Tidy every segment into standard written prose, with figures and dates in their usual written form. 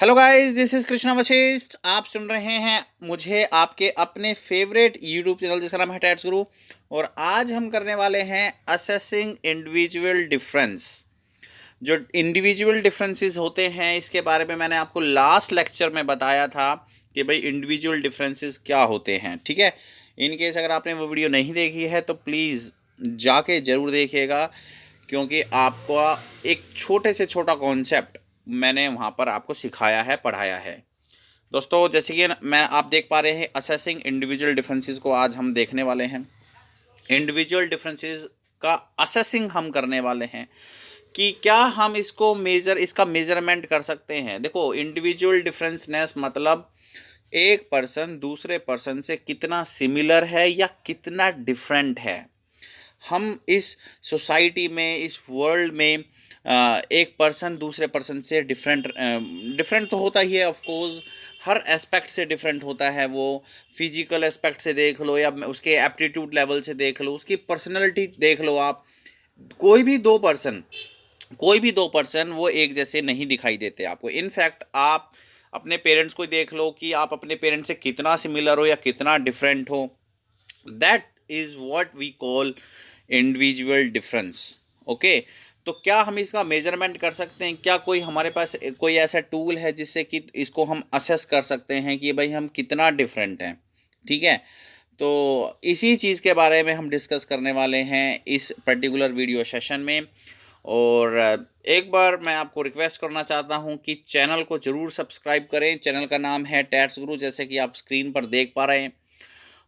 Hello guys, this is Krishna Vashishtha. आप सुन रहे हैं मुझे आपके अपने फेवरेट यूट्यूब चैनल जिसका नाम है टैट्स गुरु। और आज हम करने वाले हैं असेसिंग इंडिविजुअल डिफरेंस। जो इंडिविजुअल डिफरेंसेस होते हैं इसके बारे में मैंने आपको लास्ट लेक्चर में बताया था कि भाई इंडिविजुअल डिफरेंसेस क्या होते हैं। ठीक है, इन केस अगर आपने वो वीडियो नहीं देखी है तो प्लीज़ जाके ज़रूर देखिएगा, क्योंकि आपका एक छोटे से छोटा कॉन्सेप्ट मैंने वहाँ पर आपको सिखाया है, पढ़ाया है। दोस्तों, जैसे कि मैं आप देख पा रहे हैं असेसिंग इंडिविजुअल डिफरेंसेस को आज हम देखने वाले हैं। इंडिविजुअल डिफरेंसेस का असेसिंग हम करने वाले हैं कि क्या हम इसका मेजरमेंट कर सकते हैं। देखो, इंडिविजुअल डिफरेंसनेस मतलब एक पर्सन दूसरे पर्सन से कितना सिमिलर है या कितना डिफरेंट है। हम इस सोसाइटी में, इस वर्ल्ड में एक पर्सन दूसरे पर्सन से डिफरेंट तो होता ही है। ऑफ कोर्स हर एस्पेक्ट से डिफरेंट होता है। वो फिजिकल एस्पेक्ट से देख लो या उसके एप्टीट्यूड लेवल से देख लो, उसकी पर्सनैलिटी देख लो। आप कोई भी दो पर्सन वो एक जैसे नहीं दिखाई देते आपको। इनफैक्ट आप अपने पेरेंट्स को देख लो कि आप अपने पेरेंट्स से कितना सिमिलर हो या कितना डिफरेंट हो। That is what we call individual difference. Okay, तो क्या हम इसका मेजरमेंट कर सकते हैं? क्या कोई हमारे पास कोई ऐसा टूल है जिससे कि इसको हम असेस कर सकते हैं कि भाई हम कितना डिफरेंट हैं? ठीक है, तो इसी चीज़ के बारे में हम डिस्कस करने वाले हैं इस पर्टिकुलर वीडियो सेशन में। और एक बार मैं आपको रिक्वेस्ट करना चाहता हूं कि चैनल को ज़रूर सब्सक्राइब करें। चैनल का नाम है टैट्स गुरु, जैसे कि आप स्क्रीन पर देख पा रहे हैं।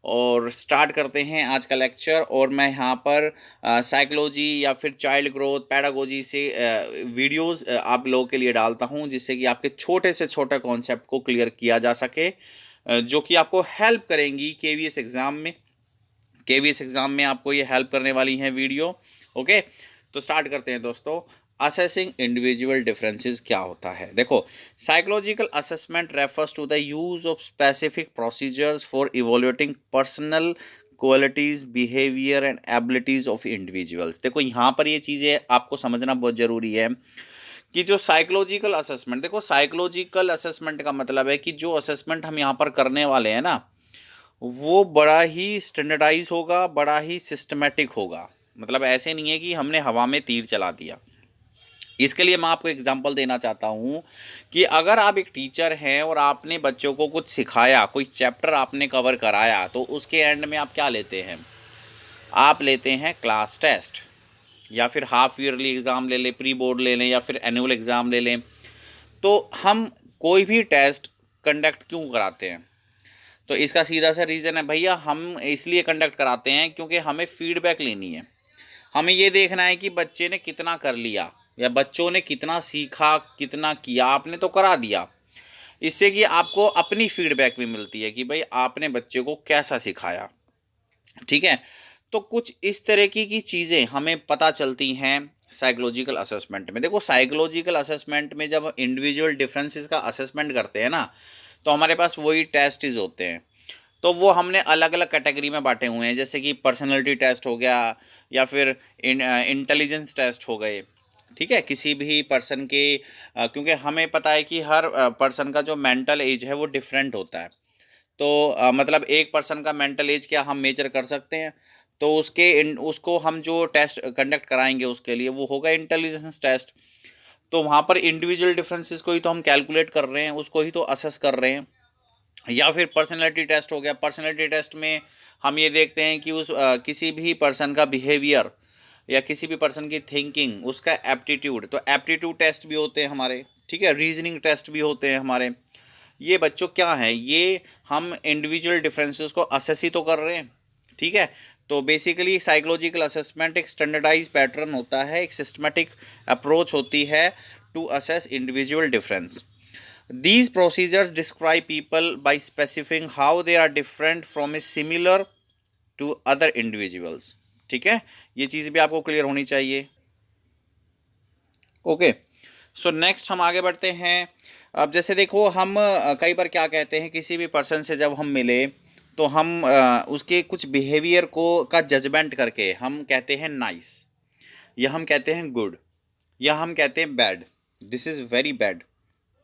और स्टार्ट करते हैं आज का लेक्चर। और मैं यहाँ पर साइकोलॉजी या फिर चाइल्ड ग्रोथ पैडागोजी से वीडियोस आप लोगों के लिए डालता हूँ, जिससे कि आपके छोटे से छोटे कॉन्सेप्ट को क्लियर किया जा सके, जो कि आपको हेल्प करेंगी केवीएस एग्ज़ाम में। आपको ये हेल्प करने वाली हैं वीडियो। ओके, तो स्टार्ट करते हैं दोस्तों। असेसिंग इंडिविजुअल डिफरेंसेस क्या होता है? देखो, psychological assessment refers to the use of specific procedures for evaluating personal qualities, behaviour and abilities of individuals. देखो, यहाँ पर ये चीज़ें आपको समझना बहुत ज़रूरी है कि जो साइकोलॉजिकल असेसमेंट, देखो साइकोलॉजिकल असेसमेंट का मतलब है कि जो असेसमेंट हम यहाँ पर करने वाले हैं ना, वो बड़ा ही स्टैंडर्डाइज होगा, बड़ा ही सिस्टमेटिक होगा। मतलब ऐसे नहीं है कि हमने हवा में तीर चला दिया। इसके लिए मैं आपको एग्जांपल देना चाहता हूँ कि अगर आप एक टीचर हैं और आपने बच्चों को कुछ सिखाया, कोई चैप्टर आपने कवर कराया, तो उसके एंड में आप क्या लेते हैं? आप लेते हैं क्लास टेस्ट, या फिर हाफ ईयरली एग्ज़ाम ले लें, प्री बोर्ड ले लें, या फिर एनुअल एग्ज़ाम ले लें। तो हम कोई भी टेस्ट कंडक्ट क्यों कराते हैं? तो इसका सीधा सा रीज़न है भैया, हम इसलिए कंडक्ट कराते हैं क्योंकि हमें फीडबैक लेनी है। हमें ये देखना है कि बच्चे ने कितना कर लिया या बच्चों ने कितना सीखा, कितना किया। आपने तो करा दिया, इससे कि आपको अपनी फीडबैक भी मिलती है कि भाई आपने बच्चे को कैसा सिखाया। ठीक है, तो कुछ इस तरह की चीज़ें हमें पता चलती हैं साइकोलॉजिकल असेसमेंट में। देखो, साइकोलॉजिकल असेसमेंट में जब इंडिविजुअल डिफरेंसेस का असेसमेंट करते हैं ना, तो हमारे पास वही टेस्ट्स होते हैं। तो वो हमने अलग अलग कैटेगरी में बांटे हुए हैं, जैसे कि पर्सनैलिटी टेस्ट हो गया, या फिर इंटेलिजेंस टेस्ट हो गए। ठीक है, किसी भी पर्सन के क्योंकि हमें पता है कि हर पर्सन का जो मेंटल एज है वो डिफरेंट होता है। तो मतलब एक पर्सन का मेंटल एज क्या हम मेजर कर सकते हैं? तो उसको हम जो टेस्ट कंडक्ट कराएंगे उसके लिए वो होगा इंटेलिजेंस टेस्ट। तो वहाँ पर इंडिविजुअल डिफरेंसेस को ही तो हम कैलकुलेट कर रहे हैं, उसको ही तो असेस कर रहे हैं। या फिर पर्सनैलिटी टेस्ट हो गया। पर्सनैलिटी टेस्ट में हम ये देखते हैं कि किसी भी पर्सन का बिहेवियर या किसी भी पर्सन की थिंकिंग, उसका एप्टीट्यूड, तो एप्टीट्यूड टेस्ट भी होते हैं हमारे। ठीक है, रीजनिंग टेस्ट भी होते हैं हमारे। ये बच्चों क्या है, ये हम इंडिविजुअल डिफरेंसेस को असेस ही तो कर रहे हैं। ठीक है, तो बेसिकली साइकोलॉजिकल असेसमेंट एक स्टैंडर्डाइज पैटर्न होता है, एक सिस्टमेटिक अप्रोच होती है to assess individual difference. These procedures describe people by specifying how they are different from a similar to other individuals. ठीक है, ये चीज़ भी आपको क्लियर होनी चाहिए। ओके, सो नेक्स्ट हम आगे बढ़ते हैं। अब जैसे देखो, हम कई बार क्या कहते हैं, किसी भी पर्सन से जब हम मिले तो हम उसके कुछ बिहेवियर को का जजमेंट करके हम कहते हैं नाइस, या हम कहते हैं गुड, या हम कहते हैं bad, this is very bad.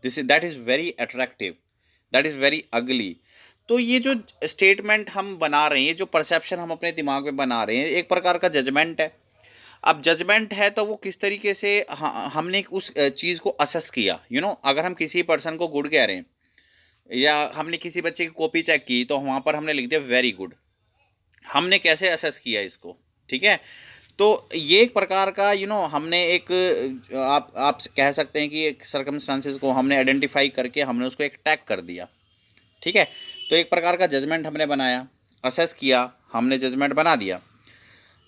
This is that is very attractive, that is very ugly. तो ये जो स्टेटमेंट हम बना रहे हैं, ये जो परसेप्शन हम अपने दिमाग में बना रहे हैं, एक प्रकार का जजमेंट है। अब जजमेंट है तो वो किस तरीके से हमने उस चीज़ को असेस किया, अगर हम किसी पर्सन को गुड कह रहे हैं, या हमने किसी बच्चे की कॉपी चेक की तो वहाँ पर हमने लिख दिया वेरी गुड, हमने कैसे असेस किया इसको, ठीक है। तो ये एक प्रकार का हमने एक आप कह सकते हैं कि एक सर्कमस्टांसेस को हमने आइडेंटिफाई करके हमने उसको एक टैग कर दिया, ठीक है। तो एक प्रकार का जजमेंट हमने बनाया, असेस किया, हमने जजमेंट बना दिया।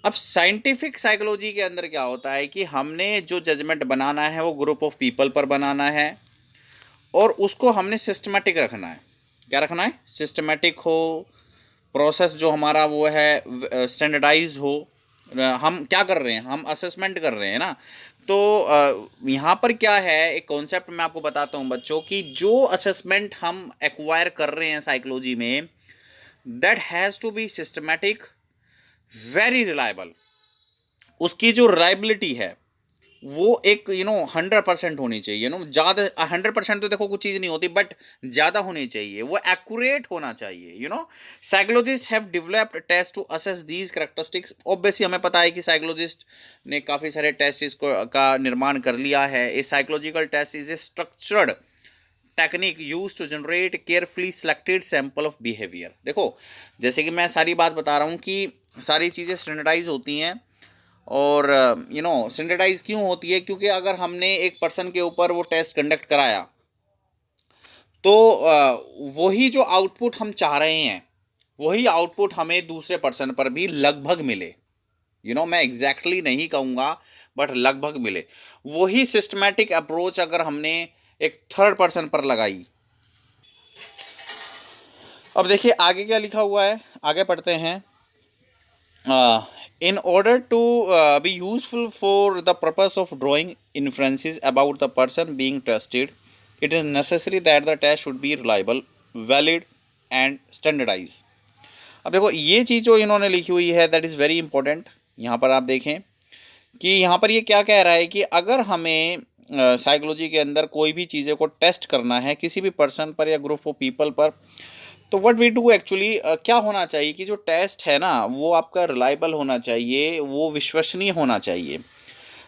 अब साइंटिफिक साइकोलॉजी के अंदर क्या होता है कि हमने जो जजमेंट बनाना है वो ग्रुप ऑफ पीपल पर बनाना है, और उसको हमने सिस्टमेटिक रखना है। क्या रखना है? सिस्टमेटिक हो, प्रोसेस जो हमारा वो है स्टैंडर्डाइज हो। हम क्या कर रहे हैं? हम असेसमेंट कर रहे हैं ना। तो यहाँ पर क्या है, एक कॉन्सेप्ट मैं आपको बताता हूँ बच्चों की, जो असेसमेंट हम एक्वायर कर रहे हैं साइकोलॉजी में, that has to be systematic, very reliable. उसकी जो रिलायबिलिटी है वो एक 100% होनी चाहिए। ज़्यादा 100% तो देखो कुछ चीज़ नहीं होती, बट ज़्यादा होनी चाहिए, वो एक्यूरेट होना चाहिए। Psychologist have developed test to assess these characteristics. Obviously हमें पता है कि साइकोलॉजिस्ट ने काफ़ी सारे टेस्ट इसको का निर्माण कर लिया है। A psychological test is a structured technique use to generate carefully selected sample of behaviour. देखो, जैसे कि मैं सारी बात बता रहा हूँ कि सारी चीज़ें स्टैंडर्डाइज होती हैं, और स्टैंडर्डाइज क्यों होती है? क्योंकि अगर हमने एक पर्सन के ऊपर वो टेस्ट कंडक्ट कराया, तो वही जो आउटपुट हम चाह रहे हैं, वही आउटपुट हमें दूसरे पर्सन पर भी लगभग मिले। मैं एग्जैक्टली नहीं कहूँगा, बट लगभग मिले। वही सिस्टमैटिक अप्रोच अगर हमने एक थर्ड पर्सन पर लगाई। अब देखिए आगे क्या लिखा हुआ है, आगे पढ़ते हैं। In order to be useful for the purpose of drawing inferences about the person being tested, it is necessary that the test should be reliable, valid and standardized. अब देखो ये चीज़ जो इन्होंने लिखी हुई है, दैट इज़ वेरी इंपॉर्टेंट। यहाँ पर आप देखें कि यहाँ पर ये क्या कह रहा है कि अगर हमें साइकोलॉजी के अंदर कोई भी चीज़ें को टेस्ट करना है किसी भी पर्सन पर या ग्रुप ऑफ पीपल पर, तो व्हाट वी डू एक्चुअली, क्या होना चाहिए कि जो टेस्ट है ना वो आपका रिलायबल होना चाहिए, वो विश्वसनीय होना चाहिए।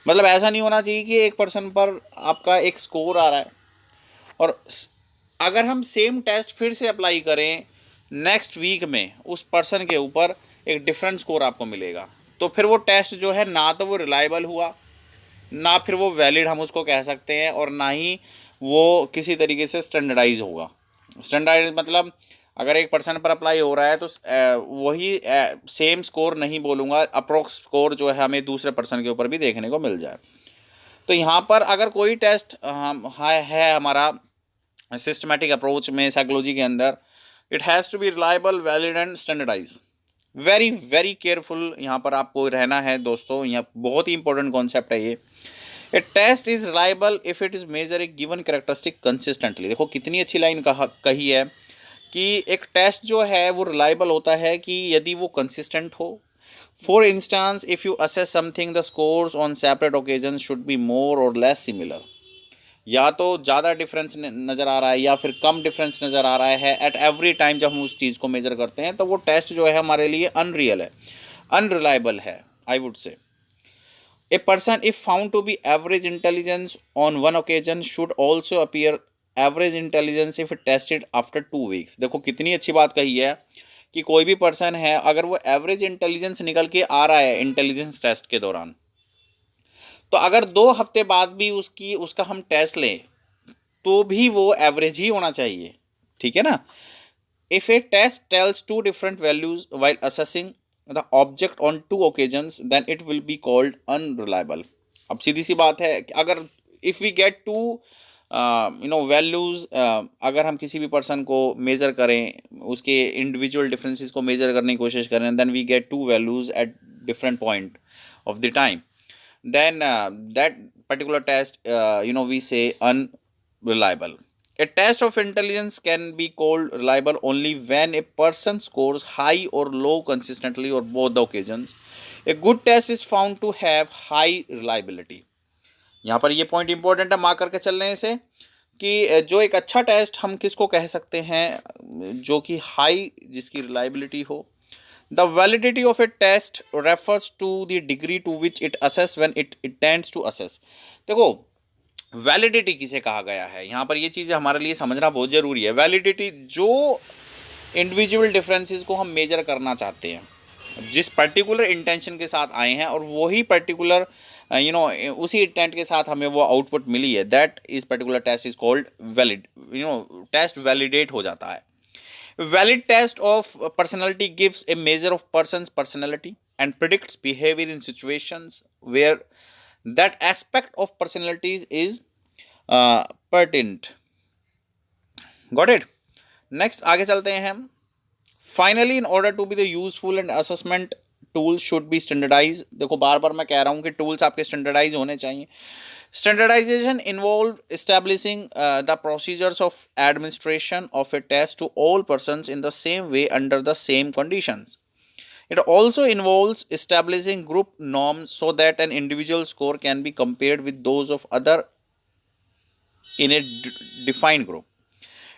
मतलब ऐसा नहीं होना चाहिए कि एक पर्सन पर आपका एक स्कोर आ रहा है, और अगर हम सेम टेस्ट फिर से अप्लाई करें नेक्स्ट वीक में, उस पर्सन के ऊपर एक डिफरेंट स्कोर आपको मिलेगा, तो फिर वो टेस्ट जो है ना तो वो रिलायबल हुआ, ना फिर वो वैलिड हम उसको कह सकते हैं, और ना ही वो किसी तरीके से स्टैंडर्डाइज होगा। स्टैंडर्डाइज मतलब अगर एक पर्सन पर अप्लाई हो रहा है तो वही सेम स्कोर नहीं बोलूँगा, अप्रोक्स स्कोर जो है हमें दूसरे पर्सन के ऊपर भी देखने को मिल जाए। तो यहाँ पर अगर कोई टेस्ट है हमारा सिस्टमेटिक अप्रोच में साइकोलॉजी के अंदर, it has to be reliable, valid and standardise. Very very careful यहाँ पर आपको रहना है दोस्तों, यहाँ बहुत ही इंपॉर्टेंट कॉन्सेप्ट है ये। A test is reliable if it is measure a given characteristic consistently. देखो कितनी अच्छी लाइन कही है कि एक टेस्ट जो है वो रिलायबल होता है कि यदि वो कंसिस्टेंट हो। For instance if you assess something, the scores on separate occasion should be more और लेस सिमिलर। या तो ज़्यादा डिफरेंस नज़र आ रहा है या फिर कम डिफरेंस नज़र आ रहा है एट एवरी टाइम जब हम उस चीज़ को मेज़र करते हैं, तो वो टेस्ट जो है हमारे लिए अनरियल है, अनरिलायबल है, I would say. A person, if found to be average intelligence on one occasion, should also appear average intelligence if tested after 2 weeks। देखो कितनी अच्छी बात कही है कि कोई भी पर्सन है अगर वो एवरेज इंटेलिजेंस निकल के आ रहा है इंटेलिजेंस टेस्ट के दौरान, तो अगर 2 हफ्ते बाद भी उसका हम टेस्ट लें तो भी वो एवरेज ही होना चाहिए, ठीक है ना। If a test tells two different values while assessing the object on 2 occasions, then it will be called unreliable। अब सीधी सी बात है कि अगर if we get two values, अगर हम किसी भी पर्सन को मेज़र करें, उसके इंडिविजुअल डिफरेंसेस को मेज़र करने की कोशिश करें, then we get 2 values at different point of the time, then that particular test we say unreliable। A test of intelligence can be called reliable only when a person scores high or low consistently or both the occasions। A good test is found to have high reliability। यहाँ पर ये point important है, mark करके चल रहे हैं इसे, कि जो एक अच्छा टेस्ट हम किसको कह सकते हैं, जो कि हाई जिसकी रिलायबिलिटी हो। The validity of a test refers to the degree to which it assess when it tends to assess. देखो वैलिडिटी किसे कहा गया है, यहाँ पर ये चीज़ें हमारे लिए समझना बहुत ज़रूरी है। वैलिडिटी जो इंडिविजुअल डिफरेंसेस को हम मेजर करना चाहते हैं, जिस पर्टिकुलर इंटेंशन के साथ आए हैं और वही पर्टिकुलर उसी इंटेंट के साथ हमें वो आउटपुट मिली है, that is particular test is called valid. Test validate हो जाता है। Valid test of personality gives a measure of person's personality and predicts behaviour in situations where that aspect of personalities is pertinent. Got it. Next आगे चलते हैं हम। Finally in order to be the useful and assessment tools should be standardise. देखो बार बार मैं कह रहा हूँ कि टूल्स आपके स्टैंडर्डाइज होने चाहिए। Standardisation involve establishing the procedures of administration of a test to all persons in the same way under the same conditions. It also involves establishing group norms so that an individual score can be compared with those of other in a defined group.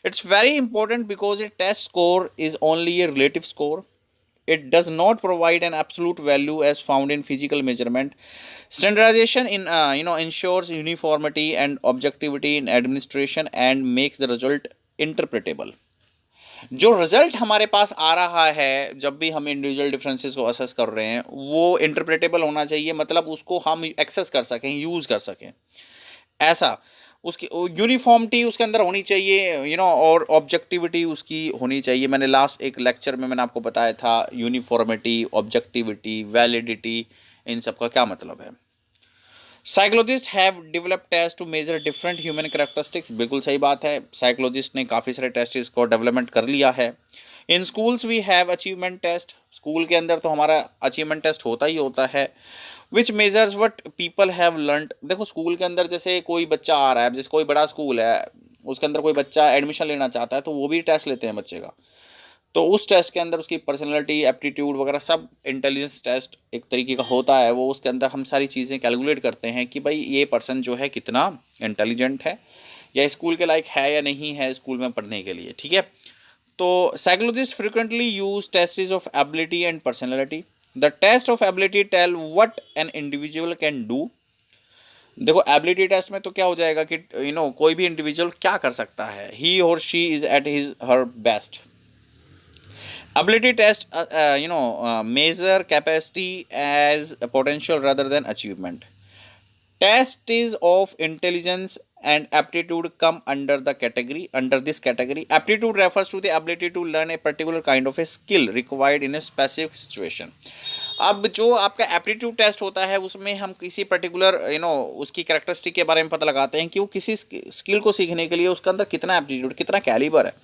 It's very important because a test score is only a relative score. It does not provide an absolute value as found in physical measurement. Standardization ensures uniformity and objectivity in administration and makes the result interpretable. जो result हमारे पास आ रहा है जब भी हम individual differences को assess कर रहे हैं, वो इंटरप्रेटेबल होना चाहिए, मतलब उसको हम एक्सेस कर सकें, यूज़ कर सकें। ऐसा उसकी यूनिफॉर्मिटी उसके अंदर होनी चाहिए, और ऑब्जेक्टिविटी उसकी होनी चाहिए। मैंने लास्ट एक लेक्चर में मैंने आपको बताया था यूनिफॉर्मिटी, ऑब्जेक्टिविटी, वैलिडिटी, इन सब का क्या मतलब है। Psychologist have develop test to measure different human characteristics. बिल्कुल सही बात है, साइकोलॉजिस्ट ने काफ़ी सारे टेस्ट को डेवलपमेंट कर लिया है। In schools we have achievement test. School के अंदर तो हमारा अचीवमेंट टेस्ट होता ही होता है, विच measures what people have learned. देखो स्कूल के अंदर जैसे कोई बच्चा आ रहा है, जैसे कोई बड़ा स्कूल है, उसके अंदर कोई बच्चा एडमिशन लेना चाहता है तो वो भी टेस्ट लेते हैं बच्चे का। तो उस टेस्ट के अंदर उसकी पर्सनैलिटी, एप्टीट्यूड वगैरह सब इंटेलिजेंस टेस्ट एक तरीके का होता है। वो उसके अंदर हम सारी चीज़ें कैलकुलेट करते हैं कि भाई ये पर्सन जो है कितना इंटेलिजेंट है या स्कूल के लायक है या नहीं है स्कूल में पढ़ने के लिए, ठीक है। तो psychologist frequently use test of ability and personality. The test of ability tell what an individual can do. देखो एबिलिटी टेस्ट में तो क्या हो जाएगा कि कोई भी इंडिविजुअल क्या कर सकता है, ही और she is at his her best. Ability test, measure capacity as a potential rather than achievement. Test is of intelligence and aptitude come under this category. Aptitude refers to the ability to learn a particular kind of a skill required in a specific situation. अब जो आपका aptitude test होता है उसमें हम किसी particular उसकी characteristic के बारे में पता लगाते हैं कि वो किसी स्किल को सीखने के लिए उसके अंदर कितना एप्टीट्यूड, कितना कैलिबर है।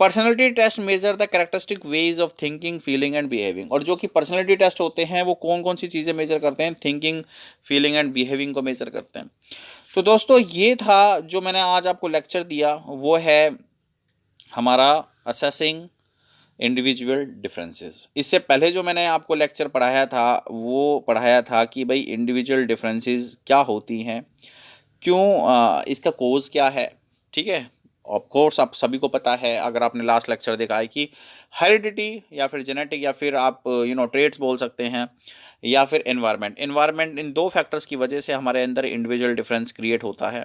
Personality test measure the characteristic ways of thinking, feeling and behaving. और जो कि पर्सनैलिटी टेस्ट होते हैं वो कौन कौन सी चीज़ें मेजर करते हैं, थिंकिंग, फीलिंग एंड बिहेविंग को मेजर करते हैं। तो दोस्तों ये था जो मैंने आज आपको लेक्चर दिया, वो है हमारा असेसिंग इंडिविजुअल डिफरेंसेस। इससे पहले जो मैंने आपको लेक्चर पढ़ाया था वो पढ़ाया था कि भाई इंडिविजुअल डिफरेंसेस क्या होती हैं, क्यों, इसका कोज़ क्या है, ठीक है। ऑफ कोर्स आप सभी को पता है, अगर आपने लास्ट लेक्चर देखा है, कि हेरिडिटी या फिर जेनेटिक या फिर आप ट्रेड्स बोल सकते हैं या फिर एनवायरनमेंट, इन दो फैक्टर्स की वजह से हमारे अंदर इंडिविजुअल डिफरेंस क्रिएट होता है।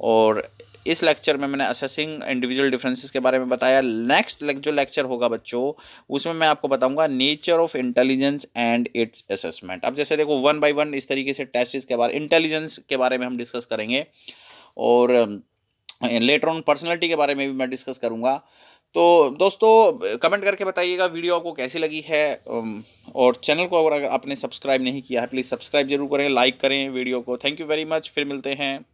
और इस लेक्चर में मैंने असेसिंग इंडिविजुअल डिफरेंसेस के बारे में बताया। नेक्स्ट जो लेक्चर होगा बच्चों, उसमें मैं आपको बताऊंगा nature of intelligence and it's assessment. अब जैसे देखो 1 by 1 इस तरीके से टेस्ट के बारे, इंटेलिजेंस के बारे में हम डिस्कस करेंगे और लेटर ऑन पर्सनैलिटी के बारे में भी मैं डिस्कस करूंगा। तो दोस्तों कमेंट करके बताइएगा वीडियो आपको कैसी लगी है, और चैनल को अगर आपने सब्सक्राइब नहीं किया है प्लीज़ सब्सक्राइब जरूर करें, लाइक करें वीडियो को। थैंक यू वेरी मच, फिर मिलते हैं।